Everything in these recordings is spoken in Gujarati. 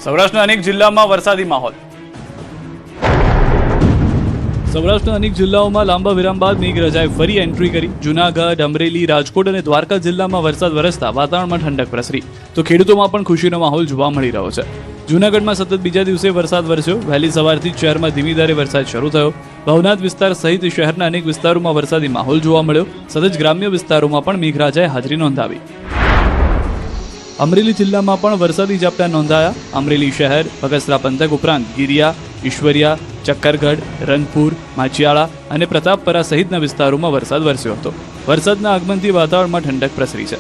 સૌરાષ્ટ્રના અનેક જિલ્લામાં વરસાદી માહોલ. સૌરાષ્ટ્રના અનેક જિલ્લાઓમાં લાંબા વિરામ બાદ મેઘરાજાએ ફરી એન્ટ્રી કરી. જૂનાગઢ, અમરેલી, રાજકોટ અને દ્વારકા જિલ્લામાં વરસાદ વરસતા વાતાવરણમાં ઠંડક પ્રસરી તો ખેડૂતોમાં પણ ખુશીનો માહોલ જોવા મળી રહ્યો છે. જૂનાગઢમાં સતત બીજા દિવસે વરસાદ વરસ્યો. વહેલી સવારથી જ શહેરમાં ધીમી ધારે વરસાદ શરૂ થયો. ભવનાથ વિસ્તાર સહિત શહેરના અનેક વિસ્તારોમાં વરસાદી માહોલ જોવા મળ્યો. સતત ગ્રામ્ય વિસ્તારોમાં પણ મેઘરાજાએ હાજરી નોંધાવી. અમરેલી જિલ્લામાં પણ વરસાદી ઝાપટા નોંધાયા. અમરેલી શહેર, બગસરા પંથક ઉપરાંત ગિરિયા, ઈશ્વરિયા, ચક્કરગઢ, રંગપુર, માચિયાળા અને પ્રતાપપરા સહિતના વિસ્તારોમાં વરસાદ વરસ્યો હતો. વરસાદના આગમનથી વાતાવરણમાં ઠંડક પ્રસરી છે.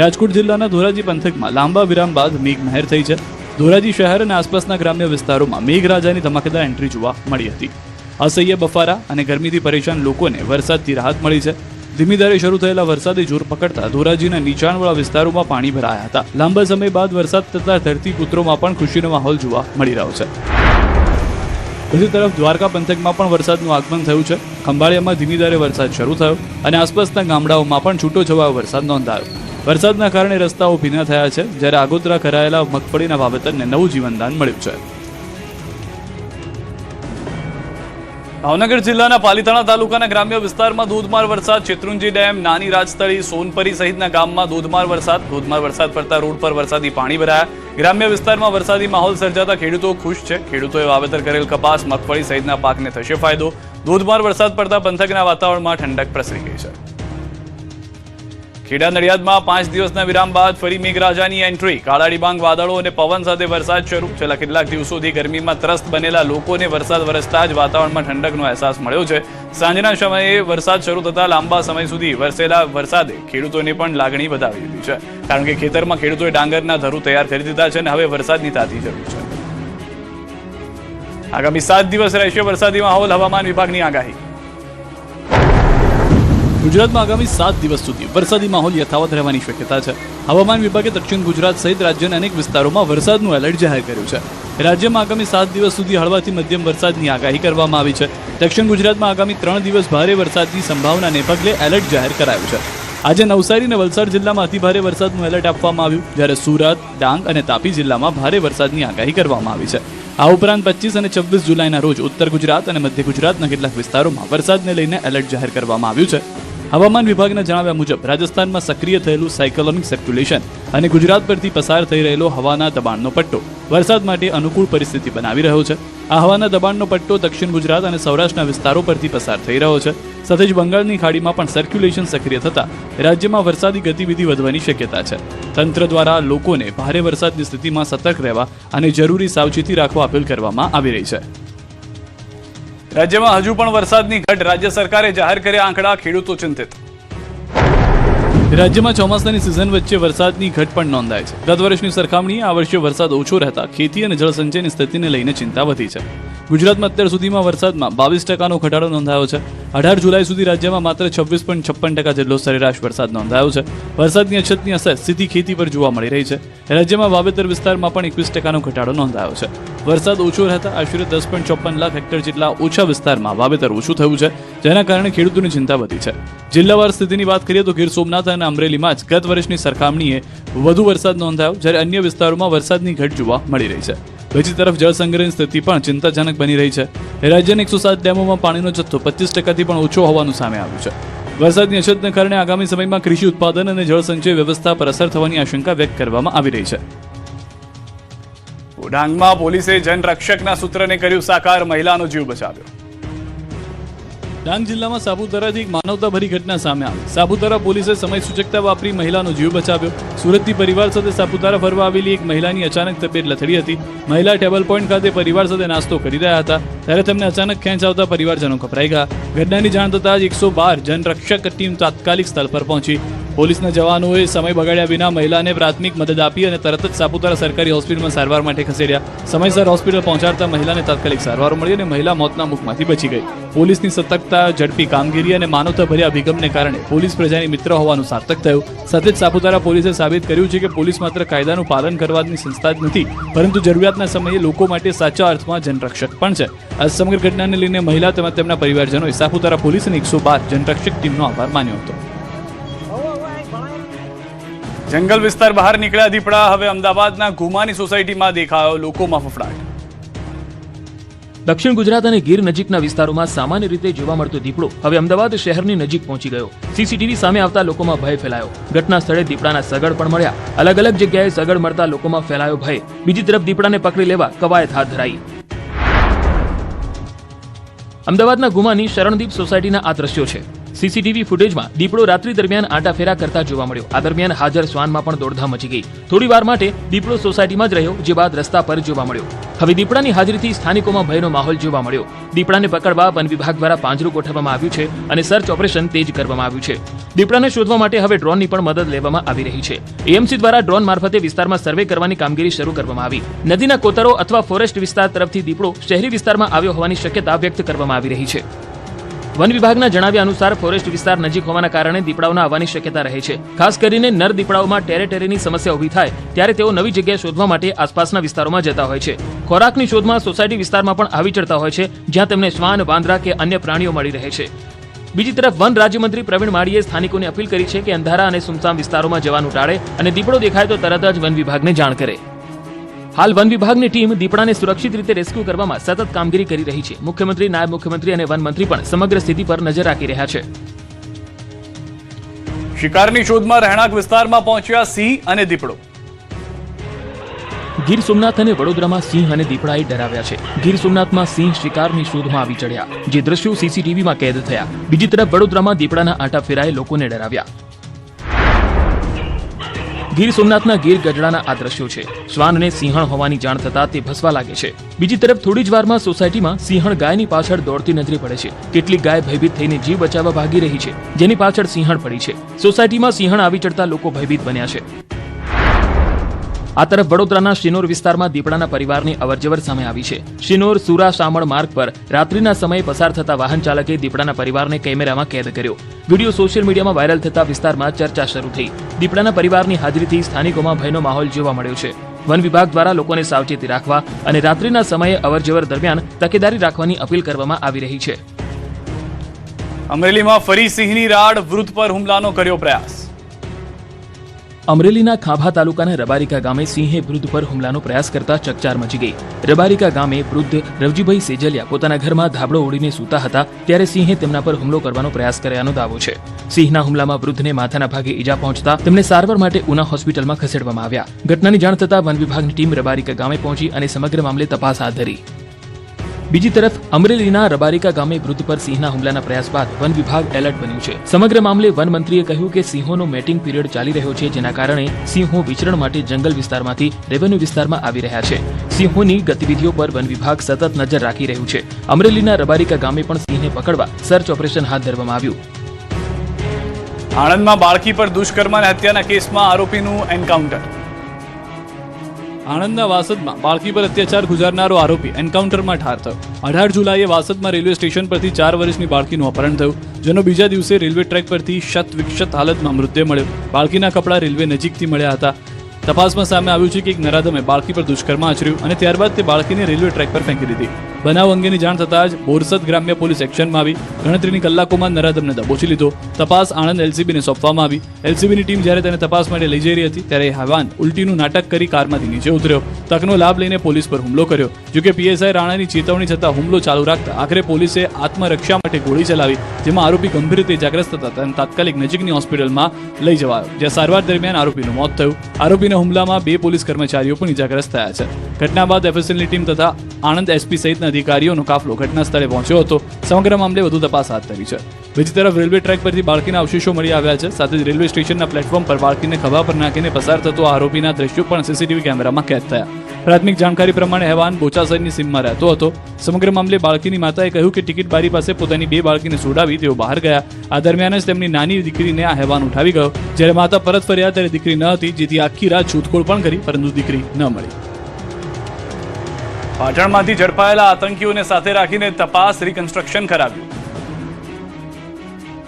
રાજકોટ જિલ્લાના ધોરાજી પંથકમાં લાંબા વિરામ બાદ મેઘમહેર થઈ છે. ધોરાજી શહેર અને આસપાસના ગ્રામ્ય વિસ્તારોમાં મેઘરાજાની ધમાકેદાર એન્ટ્રી જોવા મળી હતી. અસહ્ય બફારા અને ગરમીથી પરેશાન લોકોને વરસાદથી રાહત મળી છે. ધીમી ધારે શરૂ થયેલા વરસાદે જોર પકડતા ધોરાજીના નીચાણવાળા વિસ્તારોમાં પાણી ભરાયા હતા. લાંબા સમય બાદ વરસાદ થતા ધરતીપુત્રોમાં પણ ખુશીનો માહોલ જોવા મળી રહ્યો છે. બીજી તરફ દ્વારકા પંથકમાં પણ વરસાદનું આગમન થયું છે. ખંભાળિયામાં ધીમી ધારે વરસાદ શરૂ થયો અને આસપાસના ગામડાઓમાં પણ છૂટો છવાયો વરસાદ નોંધાયો. વરસાદના કારણે રસ્તાઓ ભીના થયા છે, જ્યારે આગોતરા કરાયેલા મગફળીના વાવેતરને નવું જીવનદાન મળ્યું છે. ભાવનગર જિલ્લાના પાલીતાણા તાલુકાના ગ્રામ્ય વિસ્તારમાં ધોધમાર વરસાદ. શેત્રુંજી ડેમ, નાની રાજતળી, સોનપરી સહિતના ગામમાં ધોધમાર વરસાદ પડતા રોડ પર વરસાદી પાણી ભરાયા. ગ્રામ્ય વિસ્તારમાં વરસાદી માહોલ સર્જાતા ખેડૂતો ખુશ છે. ખેડૂતોએ વાવેતર કરેલ કપાસ, મગફળી સહિતના પાકને થશે ફાયદો. ધોધમાર વરસાદ પડતા પંથકના વાતાવરણમાં ઠંડક પ્રસરી ગઈ છે. ખેડા નડિયાદમાં 5 દિવસના વિરામ બાદ ફરી મેઘરાજાની એન્ટ્રી. કાળા ડિબાંગ વાદળો અને પવન સાથે વરસાદ શરૂ. છેલ્લા કેટલાક દિવસોથી ગરમીમાં ત્રસ્ત બનેલા લોકોને વરસાદ વરસતા જ વાતાવરણમાં ઠંડકનો અહેસાસ મળ્યો છે. સાંજના સમયે વરસાદ શરૂ થતા લાંબા સમય સુધી વરસેલા વરસાદે ખેડૂતોને પણ લાગણી વધાવી દીધી છે, કારણ કે ખેતરમાં ખેડૂતોએ ડાંગરના ધરું તૈયાર કરી દીધા છે અને હવે વરસાદની તાતી જરૂર છે. આગામી 7 દિવસ રહેશે વરસાદી માહોલ. હવામાન વિભાગની આગાહી. ગુજરાતમાં આગામી 7 દિવસ સુધી વરસાદી માહોલ યથાવત રહેવાની શક્યતા છે. હવામાન વિભાગે દક્ષિણ ગુજરાત સહિત રાજ્યના અનેક વિસ્તારોમાં વરસાદનું એલર્ટ જાહેર કર્યું છે. રાજ્યમાં આગામી 7 દિવસ સુધી હળવાથી મધ્યમ વરસાદની આગાહી કરવામાં આવી છે. દક્ષિણ ગુજરાતમાં આગામી 3 દિવસ ભારે વરસાદની સંભાવનાને પગલે એલર્ટ જાહેર કરાયું છે. આજે નવસારી અને વલસાડ જિલ્લામાં અતિભારે વરસાદનું એલર્ટ આપવામાં આવ્યું, જ્યારે સુરત, ડાંગ અને તાપી જિલ્લામાં ભારે વરસાદની આગાહી કરવામાં આવી છે. આ ઉપરાંત 25 અને 26 જુલાઈના રોજ ઉત્તર ગુજરાત અને મધ્ય ગુજરાતના કેટલાક વિસ્તારોમાં વરસાદને લઈને એલર્ટ જાહેર કરવામાં આવ્યું છે. હવામાન વિભાગના જણાવ્યા મુજબ રાજસ્થાનમાં સક્રિય થયેલું સાયક્લોનિક સર્ક્યુલેશન અને ગુજરાત પરથી પસાર થઈ રહેલો હવાના દબાણનો પટ્ટો વરસાદ માટે અનુકૂળ પરિસ્થિતિ બનાવી રહ્યો છે. આ હવાના દબાણનો પટ્ટો દક્ષિણ ગુજરાત અને સૌરાષ્ટ્રના વિસ્તારો પરથી પસાર થઈ રહ્યો છે. સાથે જ બંગાળની ખાડીમાં પણ સર્ક્યુલેશન સક્રિય થતા રાજ્યમાં વરસાદી ગતિવિધિ વધવાની શક્યતા છે. તંત્ર દ્વારા લોકોને ભારે વરસાદની સ્થિતિમાં સતર્ક રહેવા અને જરૂરી સાવચેતી રાખવા અપીલ કરવામાં આવી રહી છે. રાજ્યમાં હજુ પણ વરસાદની ઘટ. રાજ્ય સરકારે જાહેર કર્યા આંકડા. ખેડૂતો ચિંતિત. રાજ્યમાં ચોમાસાની સિઝન વચ્ચે વરસાદની ઘટ પણ નોંધાય છે. ગત વર્ષની સરખામણીએ આ વર્ષે વરસાદ ઓછો રહેતા ખેતી અને જળસંચયની સ્થિતિને લઈને ચિંતા વધી છે. ગુજરાતમાં અત્યાર સુધીમાં વરસાદમાં 22% ઘટાડો નોંધાયો છે. 18 જુલાઈ સુધી રાજ્યમાં માત્ર 26.56% જેટલો સરેરાશ વરસાદ નોંધાયો છે. વરસાદની અછતની અસર સીધી ખેતી પર જોવા મળી રહી છે. રાજ્યમાં વાવેતર વિસ્તારમાં પણ 21% ઘટાડો નોંધાયો છે. વરસાદ ઓછો રહેતા આશરે 10.54 લાખ હેક્ટર જેટલા ઓછા વિસ્તારમાં વાવેતર ઓછું થયું છે, જેના કારણે ખેડૂતોની ચિંતા વધી છે. જિલ્લાવાર સ્થિતિની વાત કરીએ તો ગીર સોમનાથ અને અમરેલીમાં જ ગત વર્ષની સરખામણીએ વધુ વરસાદ નોંધાયો, જ્યારે અન્ય વિસ્તારોમાં વરસાદની ઘટ જોવા મળી રહી છે. બીજી તરફ જળસંગ્રહની સ્થિતિ પણ ચિંતાજનક બની રહી છે. રાજ્યની 107 ડેમોમાં પાણીનો જથ્થો 25%થી પણ ઓછો હોવાનું સામે આવ્યું છે. વરસાદની અછતને કારણે આગામી સમયમાં કૃષિ ઉત્પાદન અને જળસંચય વ્યવસ્થા પર અસર થવાની આશંકા વ્યક્ત કરવામાં આવી રહી છે. ડાંગમાં પોલીસે જનરક્ષકના સૂત્રને કર્યું સાકાર. મહિલાનો જીવ બચાવ્યો. ડાંગ જિલ્લામાં સાપુતારાથી એક માનવતાભરી ઘટના સામે આવી. સાપુતારા પોલીસે સમય સૂચકતા વાપરી મહિલાનો જીવ બચાવ્યો. સુરતથી પરિવાર સાથે સાપુતારા ફરવા આવેલી એક મહિલાની અચાનક તબિયત લથડી હતી. મહિલા ટેબલ પોઈન્ટ ખાતે પરિવાર સાથે નાસ્તો કરી રહ્યા હતા, ત્યારે તેમને અચાનક ખેંચ આવતા પરિવારજનો ગભરાઈ ગયા. ઘટનાની જાણ થતાં જ 112 જનરક્ષક ટીમ તાત્કાલિક સ્થળ પર પહોંચી. પોલીસના જવાનોએ સમય બગાડ્યા વિના મહિલાને પ્રાથમિક મદદ આપી અને તરત જ સાપુતારા સરકારી હોસ્પિટલમાં સારવાર માટે ખસેડ્યા. સમયસર હોસ્પિટલ પહોંચાડતા મહિલાને તાત્કાલિક સારવાર મળી અને મહિલા મોતના મુખમાંથી બચી ગઈ. પોલીસની સતર્કતા, ઝડપી કામગીરી અને માનવતાભર્યા અભિગમને કારણે પોલીસ પ્રજાની મિત્ર હોવાનું સાર્થક થયું. સાથે જ સાપુતારા પોલીસે સાબિત કર્યું છે કે પોલીસ માત્ર કાયદાનું પાલન કરવાની સંસ્થા જ નથી, પરંતુ જરૂરિયાતના સમયે લોકો માટે સાચા અર્થમાં જનરક્ષક પણ છે. આ સમગ્ર ઘટનાને લઈને મહિલા તેમજ તેમના પરિવારજનોએ સાપુતારા પોલીસ અને 112 જનરક્ષક ટીમનો આભાર માન્યો હતો. જંગલ વિસ્તાર બહાર નીકળ્યા દીપડા. હવે અમદાવાદના ગુમાની સોસાયટીમાં દેખાયો લોકોમાં ફફડાટ. દક્ષિણ ગુજરાત અને ગીર નજીકના વિસ્તારોમાં સામાન્ય રીતે જોવા મળતો દીપડો હવે અમદાવાદ શહેરની નજીક પહોંચી ગયો. સીસીટીવી સામે આવતા લોકોમાં ભય ફેલાયો. ઘટના સ્થળે દીપડાના સગડ પણ મળ્યા. અલગ અલગ જગ્યાએ સગડ મળતા લોકોમાં ફેલાયો ભય. બીજી તરફ દીપડાને પકડી લેવા કવાયત હાથ ધરાઈ. અમદાવાદના ગુમાની શરણદીપ સોસાયટીના આ દ્રશ્યો છે. સીસીટીવી ફૂટેજમાં દીપડો રાત્રિ દરમિયાન આંટાફેરા કરતા જોવા મળ્યો. આ દરમિયાન હાજર શ્વાનમાં પણ દોડધામ મચી ગઈ. થોડી વાર માટે દીપડો સોસાયટીમાં જ રહ્યો, જે બાદ રસ્તા પર જોવા મળ્યો. હવે દીપડાની હાજરીથી સ્થાનિકોમાં ભયનો માહોલ જોવા મળ્યો. દીપડાને પકડવા વન વિભાગ દ્વારા પાંજરું ગોઠવવામાં આવ્યું છે અને સર્ચ ઓપરેશન તેજ કરવામાં આવ્યું છે. દીપડાને શોધવા માટે હવે ડ્રોનની પણ મદદ લેવામાં આવી રહી છે. એએમસી દ્વારા ડ્રોન મારફતે વિસ્તારમાં સર્વે કરવાની કામગીરી શરૂ કરવામાં આવી. નદીના કોતરો અથવા ફોરેસ્ટ વિસ્તાર તરફથી દીપડો શહેરી વિસ્તારમાં આવ્યો હોવાની શક્યતા વ્યક્ત કરવામાં આવી રહી છે. વન વિભાગના જણાવ્યા અનુસાર ફોરેસ્ટ વિસ્તાર નજીક હોવાના કારણે દીપડાઓના આવવાની શક્યતા રહે છે. ખાસ કરીને નર દીપડાઓમાં ટેરેટેરીની સમસ્યા ઊભી થાય ત્યારે તેઓ નવી જગ્યા શોધવા માટે આસપાસના વિસ્તારોમાં જતા હોય છે. ખોરાકની શોધમાં સોસાયટી વિસ્તારમાં પણ આવી ચડતા હોય છે, જ્યાં તેમને શ્વાન, વાંદરા કે અન્ય પ્રાણીઓ મળી રહે છે. બીજી તરફ વન રાજ્યમંત્રી પ્રવીણ માળીએ સ્થાનિકોને અપીલ કરી છે કે અંધારા અને સુમસામ વિસ્તારોમાં જવાનું ટાળે અને દીપડો દેખાય તો તરત જ વન વિભાગને જાણ કરે. હાલ વન વિભાગની ટીમ દીપડાને સુરક્ષિત રીતે રેસ્ક્યુ કરવામાં સતત કામગીરી કરી રહી છે. મુખ્યમંત્રી, નાયબ મુખ્યમંત્રી અને વન મંત્રી પણ સમગ્ર સ્થિતિ પર નજર રાખી રહ્યા છે. શિકારની શોધમાં રહેણાંક વિસ્તારમાં પહોંચ્યા સિંહ અને દીપડો. ગીર સોમનાથ અને વડોદરામાં સિંહ અને દીપડાએ ડરાવ્યા છે. ગીર સોમનાથમાં સિંહ શિકારની શોધમાં આવી ચડ્યા, જે દ્રશ્યો સીસીટીવીમાં કેદ થયા. બીજી તરફ વડોદરામાં દીપડાના આંટાફેરાએ લોકોને ડરાવ્યા. ગીર સોમનાથના ગીર ગઢડાના આ દ્રશ્યો છે. શ્વાનને સિંહણ હોવાની જાણ થતા તે ભસવા લાગે છે. બીજી તરફ થોડી જ વારમાં સોસાયટીમાં સિંહણ ગાયની પાછળ દોડતી નજરે પડે છે. કેટલીક ગાય ભયભીત થઈને જીવ બચાવવા ભાગી રહી છે, જેની પાછળ સિંહણ પડી છે. સોસાયટીમાં સિંહણ આવી ચડતા લોકો ભયભીત બન્યા છે. આ તરફ વડોદરાના શિનોર વિસ્તારમાં દીપડાના પરિવારની અવરજવર સામે આવી છે. શિનોર સુરા શામળ માર્ગ પર રાત્રિના સમયે પસાર થતા વાહન ચાલકે દીપડાના પરિવારને કેમેરામાં કેદ કર્યો. વિડીયો સોશિયલ મીડિયામાં વાયરલ થતા વિસ્તારમાં ચર્ચા શરૂ થઈ. દીપડાના પરિવારની હાજરીથી સ્થાનિકોમાં ભયનો માહોલ જોવા મળ્યો છે. વન વિભાગ દ્વારા લોકોને સાવચેતી રાખવા અને રાત્રિના સમયે અવરજવર દરમિયાન તકેદારી રાખવાની અપીલ કરવામાં આવી રહી છે. અમરેલીમાં ફરી સિંહની રાડ, વૃદ્ધ પર હુમલાનો કર્યો પ્રયાસ. અમરેલીના ખાંભા તાલુકાના રબારિકા ગામે સિંહે વૃદ્ધ પર હુમલાનો પ્રયાસ કરતા ચકચાર મચી ગઈ. રબારિકા ગામે વૃદ્ધ રવજીભાઈ સેજલિયા પોતાના ઘરમાં ધાબળો ઓઢીને સૂતા હતા, ત્યારે સિંહે તેમના પર હુમલો કરવાનો પ્રયાસ કર્યાનો દાવો છે. સિંહના હુમલામાં વૃદ્ધને માથાના ભાગે ઈજા પહોંચતા તેમને સારવાર માટે ઉના હોસ્પિટલમાં ખસેડવામાં આવ્યા. ઘટનાની જાણ થતાં વન વિભાગની ટીમ રબારિકા ગામે પહોંચી અને સમગ્ર મામલે તપાસ હાથ ધરી. બીજી તરફ અમરેલીના રબારિકા ગામે વૃદ્ધ પર સિંહના હુમલાના પ્રયાસ બાદ વન વિભાગ એલર્ટ બન્યું છે. સમગ્ર મામલે વન મંત્રીએ કહ્યું કે સિંહોનો મેટિંગ પીરિયડ ચાલી રહ્યો છે, જેના કારણે સિંહો વિચરણ માટે જંગલ વિસ્તારમાંથી રેવન્યુ વિસ્તારમાં આવી રહ્યા છે. સિંહોની ગતિવિધિઓ પર વન વિભાગ સતત નજર રાખી રહ્યું છે. અમરેલીના રબારિકા ગામે પણ સિંહને પકડવા સર્ચ ઓપરેશન હાથ ધરવામાં આવ્યું. આણંદમાં બાળકી પર દુષ્કર્મ અને હત્યાના કેસમાં આરોપીનું એન્કાઉન્ટર. આણંદના વાસદમાં બાળકી પર અત્યાચાર ગુજારનારો આરોપી એન્કાઉન્ટરમાં ઠાર થયો. 18 જુલાઈએ વાસદમાં રેલવે સ્ટેશન પરથી 4 વર્ષની બાળકીનું અપહરણ થયું, જેનો બીજા દિવસે રેલવે ટ્રેક પરથી શત વિક્ષત હાલતમાં મૃતદેહ મળ્યો. બાળકીના કપડાં રેલવે નજીકથી મળ્યા હતા. તપાસમાં સામે આવ્યું છે કે એક નરાધમે બાળકી પર દુષ્કર્મ આચર્યું અને ત્યારબાદ તે બાળકીને રેલવે ટ્રેક પર ફેંકી દીધી. બનાવ અંગેની જાણ થતાં જ બોરસદ ગ્રામ્ય પોલીસ એક્શનમાં આવી ગણતરીની કલાકોમાં નરાધમને દબોચી લીધો. તપાસ આણંદ એલસીબીને સોંપવામાં આવી. એલસીબીની ટીમ જ્યારે તેને તપાસ માટે લઈ જઈ રહી હતી, ત્યારે હવાન ઉલટીનું નાટક કરી કારમાંથી નીચે ઉતર્યો. તકનો લાભ લઈને પોલીસ પર હુમલો કર્યો. જોકે પીએસઆઈ રાણાની ચેતવણી છતાં હુમલો ચાલુ રાખતા આખરે પોલીસે આત્મરક્ષા માટે ગોળી ચલાવી, જેમાં આરોપી ગંભીર રીતે ઇજાગ્રસ્ત થતા તેને તાત્કાલિક નજીકની હોસ્પિટલમાં લઈ જવાયો, જ્યાં સારવાર દરમિયાન આરોપીનું મોત થયું. આરોપીના હુમલામાં 2 પોલીસ કર્મચારીઓ પણ ઇજાગ્રસ્ત થયા છે. ઘટના બાદ એફએસએલની ટીમ તથા આણંદ એસપી સહિતના અધિકારીઓનો કાફલો ઘટના સ્થળે પહોંચ્યો હતો. સમગ્ર મામલે વધુ તપાસ હાથ ધરી છે. બીજી તરફ રેલવે ટ્રેક પરથી બાળકીના અવશેષો મળી આવ્યા છે. સાથે જ રેલવે સ્ટેશનના પ્લેટફોર્મ પર બાળકીને ખભા પર નાખીને પસાર થતો આરોપીના દ્રશ્યો પણ સીસીટીવી કેમેરામાં કેદ થયા. પ્રાથમિક જાણકારી પ્રમાણે હેવાન બોચાસરની સીમમાં રહેતો હતો. સમગ્ર મામલે બાળકીની માતાએ કહ્યું કે ટિકિટ બારી પાસે પોતાની 2 બાળકીને સોડાવી તેઓ બહાર ગયા. આ દરમિયાન જ તેમની નાની દીકરીને આ હેવાન ઉઠાવી ગયો. જ્યારે માતા પરત ફર્યા ત્યારે દીકરી ન હતી, જેથી આખી રાત શોધખોળ પણ કરી, પરંતુ દીકરી ન મળી. પાટણમાંથી ઝડપાયેલા આતંકીઓને સાથે રાખીને તપાસ રિકન્સ્ટ્રક્શન કરાવ્યું.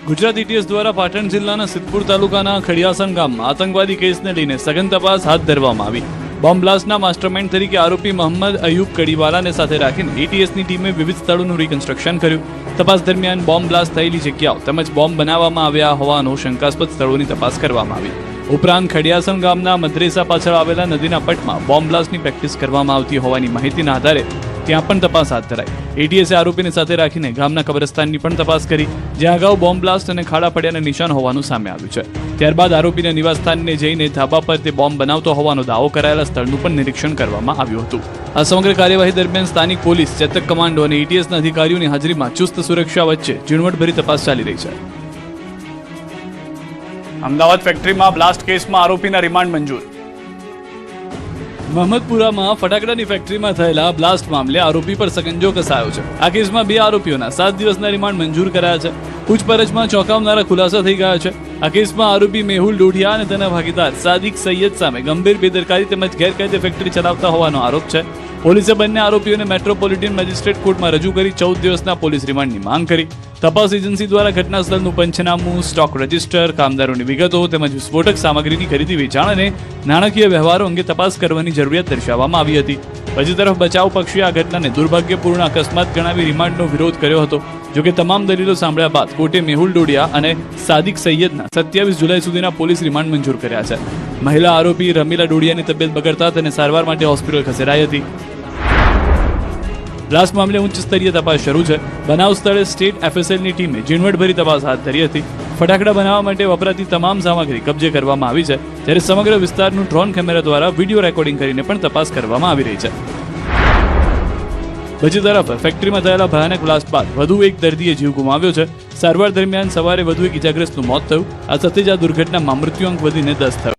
ગુજરાત એટીએસ દ્વારા પાટણ જિલ્લાના સિદ્ધપુર તાલુકાના ખડિયાસણ ગામમાં આતંકવાદી કેસને લઈને સઘન તપાસ હાથ ધરવામાં આવી. બોમ્બ બ્લાસ્ટના માસ્ટરમાઇન્ડ તરીકે આરોપી મોહમ્મદ અયુબ કડીવાલાને સાથે રાખીને એટીએસની ટીમે વિવિધ સ્થળોનું રિકન્સ્ટ્રક્શન કર્યું. તપાસ દરમિયાન બોમ્બ બ્લાસ્ટ થયેલી જગ્યાઓ તેમજ બોમ્બ બનાવવામાં આવ્યા હોવાનો શંકાસ્પદ સ્થળોની તપાસ કરવામાં આવી. ઉપરાંત ખડિયાસણ ગામના મદ્રેસા પાછળ આવેલા નદીના પટમાં બોમ્બ બ્લાસ્ટની પ્રેક્ટિસ કરવામાં આવતી હોવાની માહિતીના આધારે ત્યાં પણ તપાસ હાથ ધરાઈ. એટીએસે આરોપીને સાથે રાખીને ગામના કબ્રસ્તાનની પણ તપાસ કરી, જ્યાં અગાઉ બોમ્બ બ્લાસ્ટ અને ખાડા પડ્યાના નિશાન હોવાનું સામે આવ્યું છે. ત્યારબાદ આરોપીના નિવાસસ્થાનને જઈને ધાબા પર તે બોમ્બ બનાવતો હોવાનો દાવો કરાયેલા સ્થળનું પણ નિરીક્ષણ કરવામાં આવ્યું હતું. આ સમગ્ર કાર્યવાહી દરમિયાન સ્થાનિક પોલીસ, ચેતક કમાન્ડો અને એટીએસના અધિકારીઓની હાજરીમાં ચુસ્ત સુરક્ષા વચ્ચે ઝીણવટભરી તપાસ ચાલી રહી છે. અમદાવાદ ફેક્ટરીમાં બ્લાસ્ટ કેસમાં આરોપીના રિમાન્ડ મંજૂર. મહમદપુરામાં ફટાકડાની ફેક્ટરીમાં થયેલા બ્લાસ્ટ મામલે આરોપી પર સકંજો કસાયો છે. આ કેસમાં 2 આરોપીઓના 7 દિવસના રિમાન્ડ મંજૂર કરાયા છે. પૂછપરછમાં ચોંકાવનારા ખુલાસા થઈ ગયા છે. આ કેસમાં આરોપી મેહુલ ડોઢિયા અને તેના ભાગીદાર સાદિક સૈયદ સામે ગંભીર બેદરકારી તેમજ ગેરકાયદે ફેક્ટરી ચલાવતા હોવાનો આરોપ છે. પોલીસે બંને આરોપીઓને મેટ્રોપોલિટન મેજિસ્ટ્રેટ કોર્ટમાં રજૂ કરી 14 દિવસના પોલીસ રિમાન્ડની માંગ કરી. તપાસ એજન્સી દ્વારા ઘટના સ્થળનું પંચનામું, સ્ટોક રજિસ્ટર, કામદારોની વિગતો તેમજ વિસ્ફોટક સામગ્રીની ખરીદી વેચાણ અને નાણાકીય વ્યવહારો અંગે તપાસ કરવાની જરૂરિયાત દર્શાવવામાં આવી હતી. બીજી તરફ બચાવ પક્ષે આ ઘટનાને દુર્ભાગ્યપૂર્ણ અકસ્માત ગણાવી રિમાન્ડનો વિરોધ કર્યો હતો. જોકે તમામ દલીલો સાંભળ્યા બાદ કોર્ટે મેહુલ ડોડિયા અને સાદિક સૈયદના 27 જુલાઈ સુધીના પોલીસ રિમાન્ડ મંજૂર કર્યા છે. મહિલા આરોપી રમીલા ડોડિયાની તબિયત બગડતા તેને સારવાર માટે હોસ્પિટલ ખસેડાઈ હતી. બ્લાસ્ટ મામલે ઉચ્ચ સ્તરીય તપાસ શરૂ છે. બનાવ સ્થળે સ્ટેટ એફએસએલની ટીમે ઝીણવટભરી તપાસ હાથ ધરી હતી. ફટાકડા બનાવવા માટે વપરાતી તમામ સામગ્રી કબજે કરવામાં આવી છે, જ્યારે સમગ્ર વિસ્તારનું ડ્રોન કેમેરા દ્વારા વિડીયો રેકોર્ડિંગ કરીને પણ તપાસ કરવામાં આવી રહી છે. બીજી તરફ ફેક્ટરીમાં થયેલા ભયાનક બ્લાસ્ટ બાદ વધુ એક દર્દીએ જીવ ગુમાવ્યો છે. સારવાર દરમિયાન સવારે વધુ એક ઇજાગ્રસ્તનું મોત થયું. આ સાથે જ આ દુર્ઘટનામાં મૃત્યુઆંક વધીને 10 થયો.